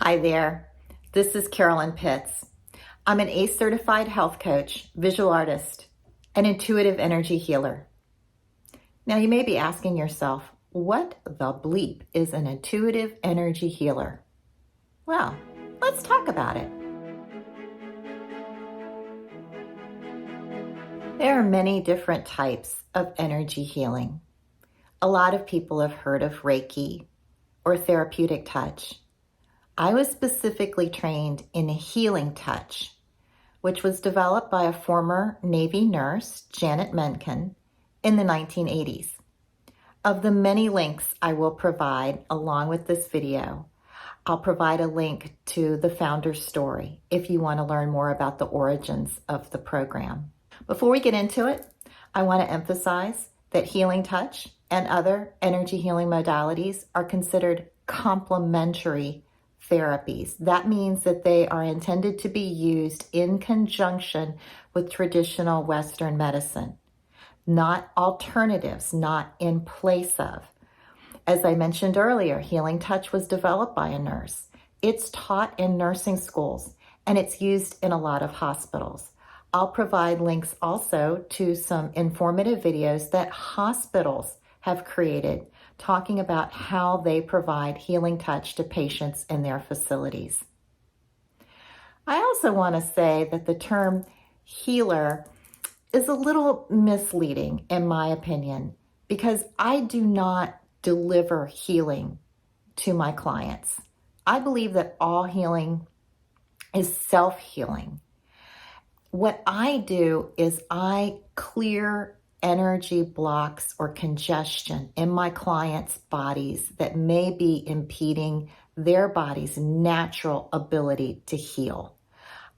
Hi there, this is Carolyn Pitts. I'm an ACE certified health coach, visual artist, and intuitive energy healer. Now you may be asking yourself, what the bleep is an intuitive energy healer? Well, let's talk about it. There are many different types of energy healing. A lot of people have heard of Reiki or Therapeutic Touch. I was specifically trained in Healing Touch, which was developed by a former Navy nurse, Janet Mentgen, in the 1980s. Of the many links I will provide along with this video, I'll provide a link to the founder's story if you want to learn more about the origins of the program. Before we get into it, I want to emphasize that Healing Touch and other energy healing modalities are considered complementary therapies. That means that they are intended to be used in conjunction with traditional Western medicine, not alternatives, not in place of. As I mentioned earlier, Healing Touch was developed by a nurse. It's taught in nursing schools and it's used in a lot of hospitals. I'll provide links also to some informative videos that hospitals have created talking about how they provide Healing Touch to patients in their facilities. I also want to say that the term healer is a little misleading in my opinion, because I do not deliver healing to my clients. I believe that all healing is self-healing. What I do is I clear energy blocks or congestion in my clients' bodies that may be impeding their body's natural ability to heal.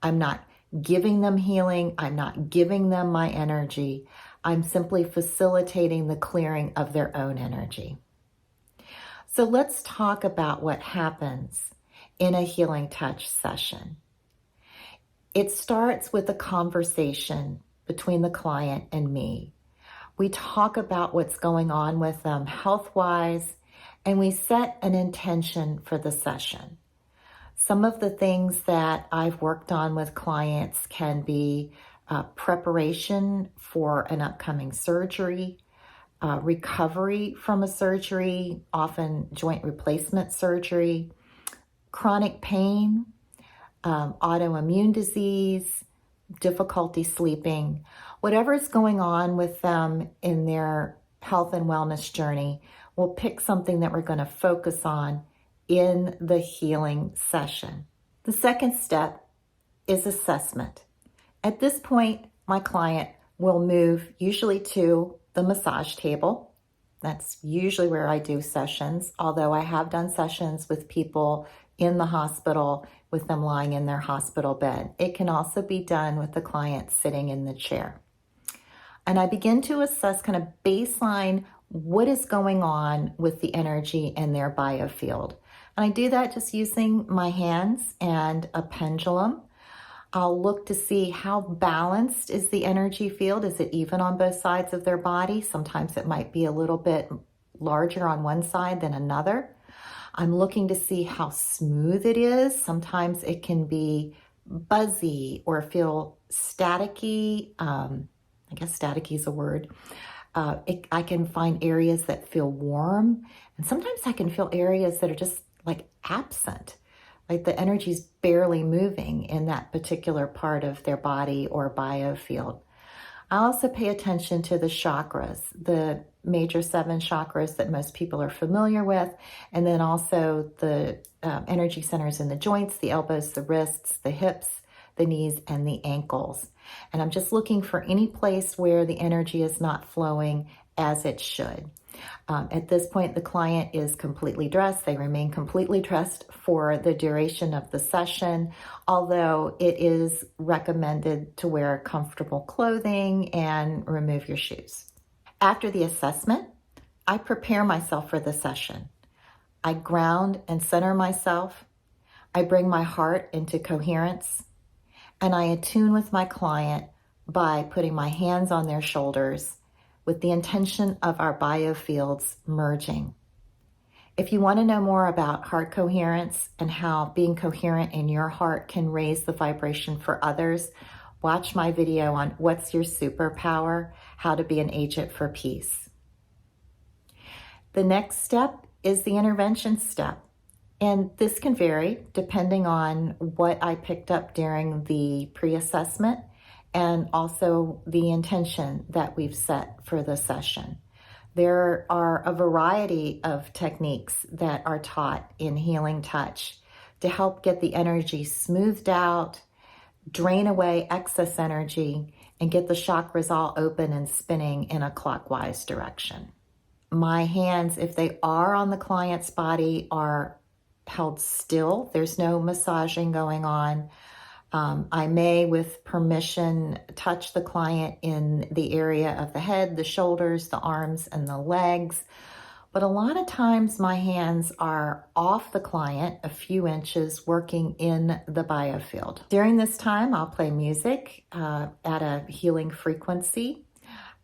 I'm not giving them healing. I'm not giving them my energy. I'm simply facilitating the clearing of their own energy. So let's talk about what happens in a Healing Touch session. It starts with a conversation between the client and me. We talk about what's going on with them health-wise, and we set an intention for the session. Some of the things that I've worked on with clients can be preparation for an upcoming surgery, recovery from a surgery, often joint replacement surgery, chronic pain, autoimmune disease, difficulty sleeping, whatever is going on with them in their health and wellness journey, we'll pick something that we're going to focus on in the healing session. The second step is assessment. At this point, my client will move usually to the massage table. That's usually where I do sessions, although I have done sessions with people in the hospital with them lying in their hospital bed. It can also be done with the client sitting in the chair. And I begin to assess kind of baseline what is going on with the energy in their biofield. And I do that just using my hands and a pendulum. I'll look to see how balanced is the energy field. Is it even on both sides of their body? Sometimes it might be a little bit larger on one side than another. I'm looking to see how smooth it is. Sometimes it can be buzzy or feel staticky. I guess staticky is a word. I can find areas that feel warm, and sometimes I can feel areas that are just like absent, like the energy's barely moving in that particular part of their body or biofield. I also pay attention to the chakras, the major 7 chakras that most people are familiar with, and then also the energy centers in the joints, the elbows, the wrists, the hips, the knees, and the ankles. And I'm just looking for any place where the energy is not flowing as it should. At this point, the client is completely dressed. They remain completely dressed for the duration of the session, although it is recommended to wear comfortable clothing and remove your shoes. After the assessment, I prepare myself for the session. I ground and center myself. I bring my heart into coherence, and I attune with my client by putting my hands on their shoulders with the intention of our biofields merging. If you want to know more about heart coherence and how being coherent in your heart can raise the vibration for others, watch my video on What's Your Superpower? How to Be an Agent for Peace. The next step is the intervention step. And this can vary depending on what I picked up during the pre-assessment and also the intention that we've set for the session. There are a variety of techniques that are taught in Healing Touch to help get the energy smoothed out, drain away excess energy, and get the chakras all open and spinning in a clockwise direction. My hands, if they are on the client's body, are held still. There's no massaging going on. I may, with permission, touch the client in the area of the head, the shoulders, the arms, and the legs. But a lot of times my hands are off the client a few inches, working in the biofield. During this time, I'll play music at a healing frequency.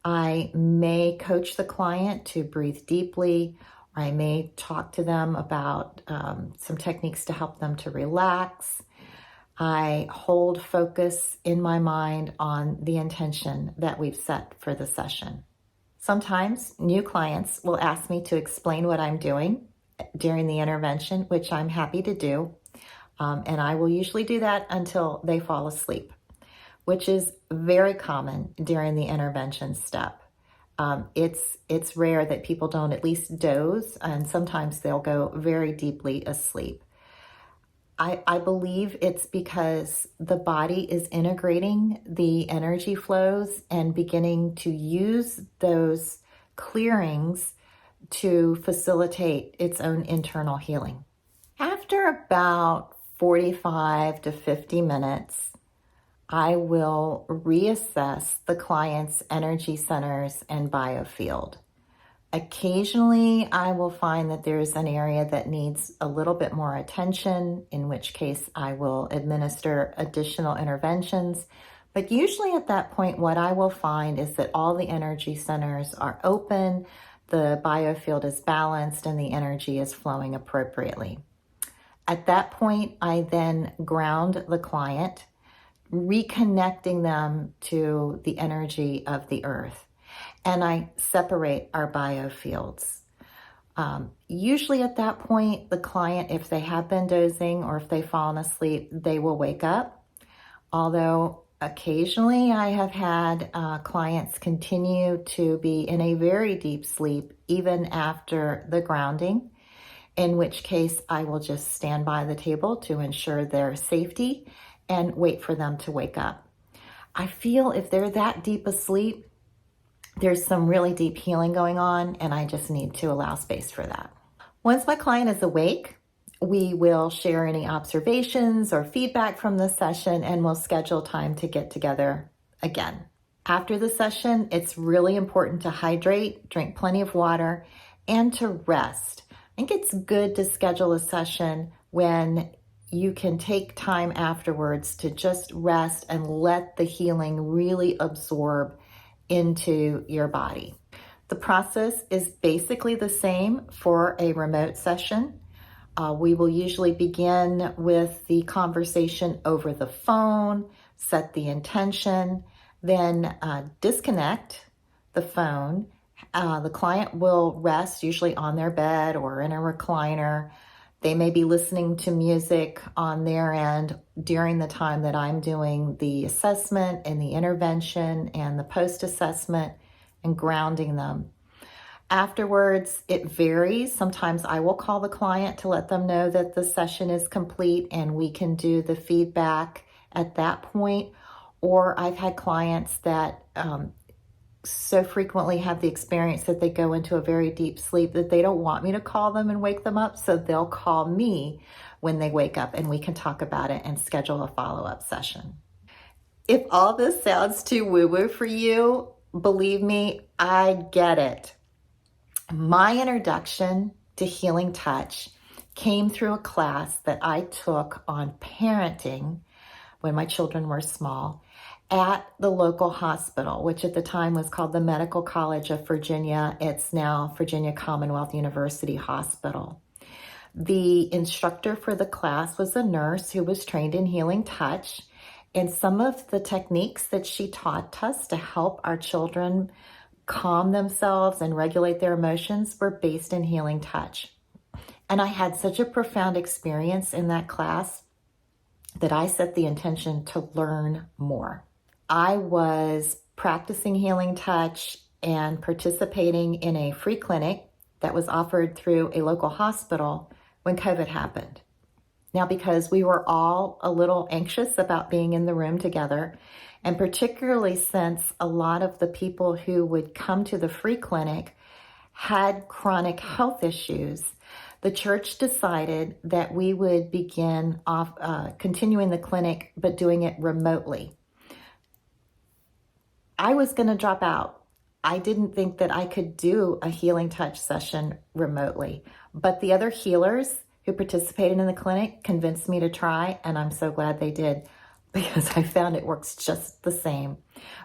I may coach the client to breathe deeply. I may talk to them about some techniques to help them to relax. I hold focus in my mind on the intention that we've set for the session. Sometimes new clients will ask me to explain what I'm doing during the intervention, which I'm happy to do. And I will usually do that until they fall asleep, which is very common during the intervention step. It's rare that people don't at least doze, and sometimes they'll go very deeply asleep. I believe it's because the body is integrating the energy flows and beginning to use those clearings to facilitate its own internal healing. After about 45 to 50 minutes, I will reassess the client's energy centers and biofield. Occasionally, I will find that there's an area that needs a little bit more attention, in which case I will administer additional interventions. But usually at that point, what I will find is that all the energy centers are open, the biofield is balanced, and the energy is flowing appropriately. At that point, I then ground the client, reconnecting them to the energy of the earth. And I separate our biofields. Usually at that point, the client, if they have been dozing or if they've fallen asleep, they will wake up. Although occasionally I have had clients continue to be in a very deep sleep even after the grounding, in which case I will just stand by the table to ensure their safety and wait for them to wake up. I feel if they're that deep asleep, there's some really deep healing going on, and I just need to allow space for that. Once my client is awake, we will share any observations or feedback from the session, and we'll schedule time to get together again. After the session, it's really important to hydrate, drink plenty of water, and to rest. I think it's good to schedule a session when you can take time afterwards to just rest and let the healing really absorb into your body. The process is basically the same for a remote session. We will usually begin with the conversation over the phone, set the intention, then disconnect the phone. The client will rest usually on their bed or in a recliner. They may be listening to music on their end during the time that I'm doing the assessment and the intervention and the post-assessment and grounding them. Afterwards, it varies. Sometimes I will call the client to let them know that the session is complete and we can do the feedback at that point. Or I've had clients that so frequently have the experience that they go into a very deep sleep that they don't want me to call them and wake them up. So they'll call me when they wake up and we can talk about it and schedule a follow-up session. If all this sounds too woo-woo for you, believe me, I get it. My introduction to Healing Touch came through a class that I took on parenting when my children were small. at the local hospital, which at the time was called the Medical College of Virginia. It's now Virginia Commonwealth University Hospital. The instructor for the class was a nurse who was trained in healing touch, and some of the techniques that she taught us to help our children calm themselves and regulate their emotions were based in healing touch. And I had such a profound experience in that class that I set the intention to learn more. I was practicing healing touch and participating in a free clinic that was offered through a local hospital when COVID happened. Now, because we were all a little anxious about being in the room together, and particularly since a lot of the people who would come to the free clinic had chronic health issues, the church decided that we would begin continuing the clinic, but doing it remotely. I was going to drop out. I didn't think that I could do a healing touch session remotely, but the other healers who participated in the clinic convinced me to try, and I'm so glad they did, because I found it works just the same,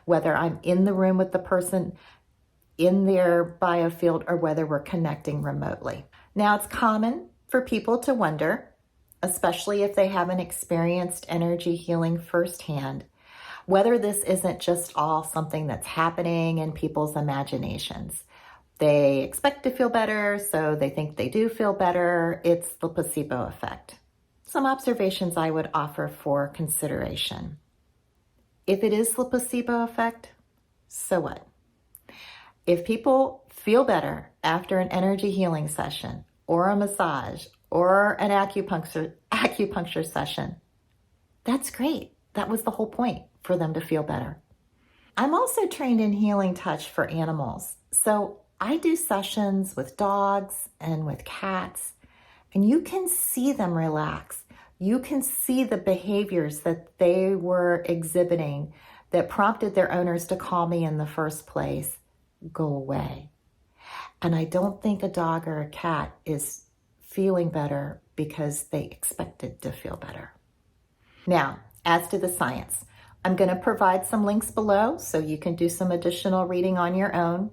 whether I'm in the room with the person in their biofield or whether we're connecting remotely. Now, it's common for people to wonder, especially if they haven't experienced energy healing firsthand, whether this isn't just all something that's happening in people's imaginations. They expect to feel better, so they think they do feel better. It's the placebo effect. Some observations I would offer for consideration. If it is the placebo effect, so what? If people feel better after an energy healing session or a massage or an acupuncture session, that's great. That was the whole point, for them to feel better. I'm also trained in healing touch for animals. So I do sessions with dogs and with cats, and you can see them relax. You can see the behaviors that they were exhibiting that prompted their owners to call me in the first place go away. And I don't think a dog or a cat is feeling better because they expected to feel better. Now, as to the science, I'm going to provide some links below so you can do some additional reading on your own.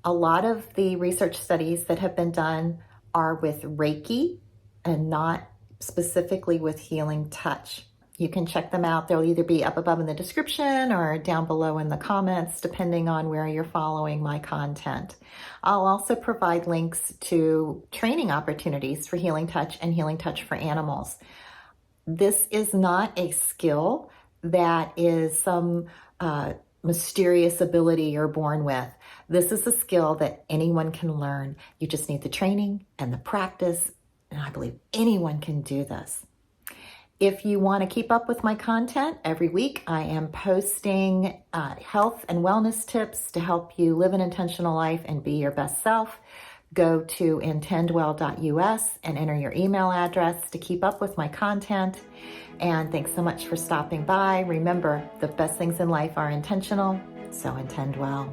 A lot of the research studies that have been done are with Reiki and not specifically with healing touch. You can check them out. They'll either be up above in the description or down below in the comments, depending on where you're following my content. I'll also provide links to training opportunities for healing touch and healing touch for animals. This is not a skill that is some mysterious ability you're born with. This is a skill that anyone can learn. You just need the training and the practice, and I believe anyone can do this. If you want to keep up with my content, every week I am posting health and wellness tips to help you live an intentional life and be your best self. Go to intendwell.us and enter your email address to keep up with my content. And thanks so much for stopping by. Remember, the best things in life are intentional, so intend well.